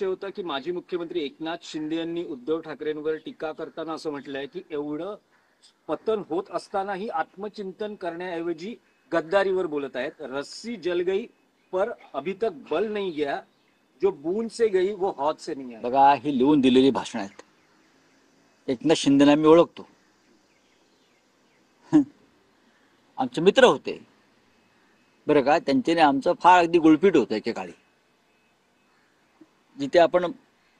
विषय होता की माजी मुख्यमंत्री एकनाथ शिंदे यांनी उद्धव ठाकरेंवर टीका करताना असं म्हटलंय की एवढं पतन होत असतानाही आत्मचिंतन करण्याऐवजी गद्दारीवर बोलत आहेत। रस्सी जल गई पर अभी तक बल नहीं गया, जो बूंद से गई वो हौद से नहीं आई। बघा, ही लिहून दिलेली भाषण आहेत। एकनाथ शिंदेना मी ओळखतो, आमचे मित्र होते बरं का। त्यांच्याने आमचं फार अगदी गुळपीट होतं एकेकाळी। जिथे आपण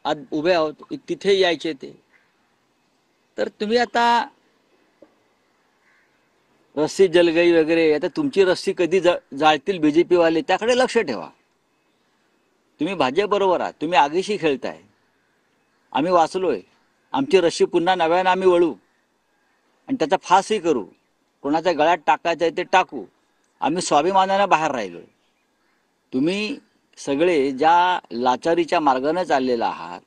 आज उभे आहोत तिथे यायचे ते। तर तुम्ही आता रस्सी जल गई वगैरे, आता तुमची रस्सी कधी जाळतील बीजेपी वाले त्याकडे लक्ष ठेवा। तुम्ही भाजप बरोबर आहात, तुम्ही आगीशी खेळताय। आम्ही वाचलोय, आमची रस्सी पुन्हा नव्यानं आम्ही वळू आणि त्याचा फासही करू। कोणाच्या गळ्यात टाकायचं आहे ते टाकू। आम्ही स्वाभिमानाने बाहेर राहिलोय। तुम्ही सगळे ज्या लाचारीच्या मार्गाने चाललेला आहात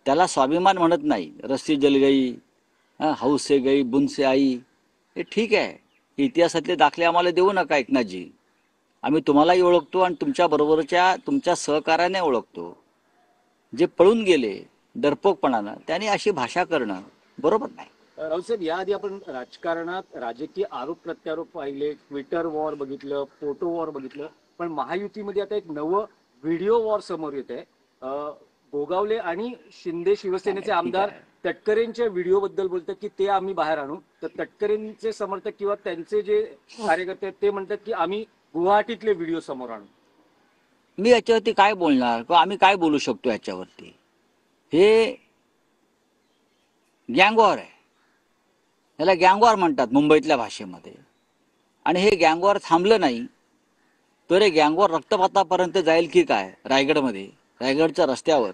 त्याला स्वाभिमान म्हणत नाही। रस्सी जल गई, हौस से गई बुंद से आई, हे ठीक आहे। इतिहासातले दाखले आम्हाला देऊ नका एकनाथजी। आम्ही तुम्हालाही ओळखतो आणि तुमच्या बरोबरच्या तुमच्या सहकार्याने ओळखतो। जे पळून गेले डरपोकपणानं, त्यांनी अशी भाषा करणं बरोबर नाही। राऊत साहेब, याआधी आपण राजकारणात राजकीय आरोप प्रत्यारोप पाहिले, ट्विटर वॉर बघितलं, फोटो वॉर बघितलं, पण महायुतीमध्ये आता एक नवं व्हिडिओ वॉर समोर येत आहे। गोगावले आणि शिंदे शिवसेनेचे आमदार तटकरेंच्या व्हिडिओ बद्दल बोलतात की ते आम्ही बाहेर आणू, तर तटकरेंचे समर्थक किंवा त्यांचे जे कार्यकर्ते आहेत ते म्हणतात की आम्ही गुवाहाटीतले व्हिडिओ समोर आणू। मी याच्यावरती काय बोलणार किंवा आम्ही काय बोलू शकतो याच्यावरती? हे गँगवॉर आहे, याला गँगवॉर म्हणतात मुंबईतल्या भाषेमध्ये। आणि हे गँगवॉर थांबलं नाही तर हे गँगवॉर रक्तपातापर्यंत जाईल की काय? रायगडमध्ये, रायगडच्या रस्त्यावर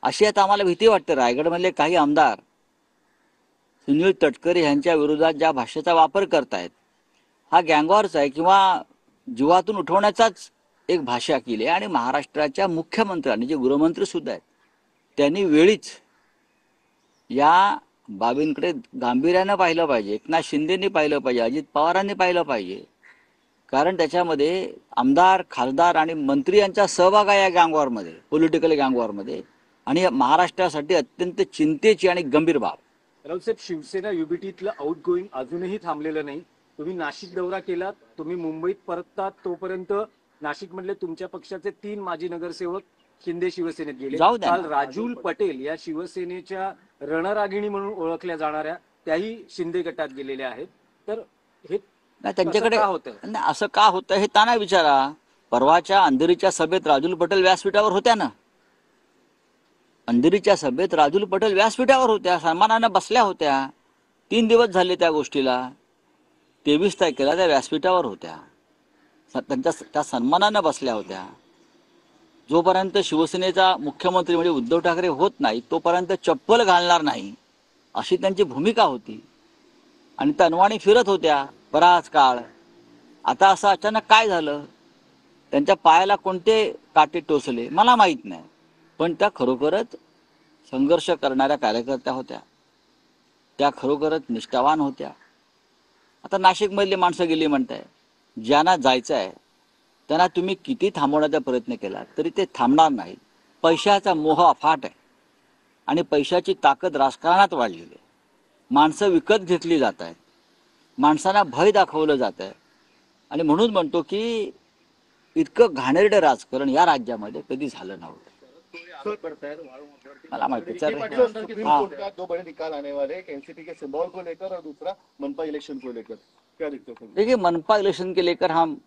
अशी आता आम्हाला भीती वाटते। रायगडमधले काही आमदार सुनील तटकरे यांच्या विरोधात ज्या भाषेचा वापर करतायत हा गँगवॉरचा आहे किंवा जीवातून उठवण्याचाच एक भाषा केली। आणि महाराष्ट्राच्या मुख्यमंत्र्यांनी, जे गृहमंत्री सुद्धा आहेत, त्यांनी वेळीच या बाबींकडे गांभीर्यानं पाहिलं पाहिजे। एकनाथ शिंदेंनी पाहिलं पाहिजे, अजित पवारांनी पाहिलं पाहिजे, कारण त्याच्यामध्ये आमदार, खासदार आणि मंत्री यांचा सहभाग आहे या गँगवॉरमध्ये, पॉलिटिकल गँगवॉरमध्ये। आणि महाराष्ट्रासाठी अत्यंत चिंतेची आणि गंभीर बाब। राऊत साहेब, शिवसेना युबीटीतलं आउट गोईंग अजूनही थांबलेलं नाही। तुम्ही नाशिक दौरा केलात, तुम्ही मुंबईत परततात, तोपर्यंत नाशिकमधले तुमच्या पक्षाचे 3 माजी नगरसेवक शिंदे शिवसेनेत गेले। काल राजूल पटेल या शिवसेनेच्या रणरागिणी म्हणून ओळखल्या जाणाऱ्या त्याही शिंदे गटात गेलेल्या आहेत। तर हे त्यांच्याकडे असं का होतं हे त्यांना विचारा। परवाच्या अंधेरीच्या सभेत राजूल पटेल व्यासपीठावर होत्या ना, अंधेरीच्या सभेत राजूल पटेल व्यासपीठावर होत्या, सन्मानानं बसल्या होत्या। 3 दिवस झाले त्या गोष्टीला, 23 तारखेला त्या व्यासपीठावर होत्या, त्या सन्मानानं बसल्या होत्या। जोपर्यंत शिवसेनेचा मुख्यमंत्री म्हणजे उद्धव ठाकरे होत नाही तोपर्यंत चप्पल घालणार नाही अशी त्यांची भूमिका होती। आणि त्या अनवाणी फिरत होत्या बराच काळ। आता असं अचानक काय झालं? त्यांच्या पायाला कोणते काटे टोचले मला माहीत नाही, पण त्या खरोखरच संघर्ष करणाऱ्या कार्यकर्त्या होत्या, त्या खरोखरच निष्ठावान होत्या। आता नाशिकमधली माणसं गेली म्हणताय, ज्यांना जायचं आहे त्यांना तुम्ही किती थांबवण्याचा प्रयत्न केला तरी ते थांबणार नाही। पैशाचा मोह अफाट आहे आणि पैशाची ताकद राजकारणात वाढलेली आहे। माणसं विकत घेतली जात आहेत, माणसांना भय दाखवलं जात आहे। आणि म्हणून म्हणतो की इतकं घाणेरडं राजकारण या राज्यामध्ये कधी झालं नव्हतं। मला माहिती है 2 बड़े निकाल आने वाले, एक एनसीपी के सिंबल को लेकर और दूसरा मनपा इलेक्शन को लेकर, क्या दिक्कत है? देखिए, मनपा इलेक्शन के लेकर हम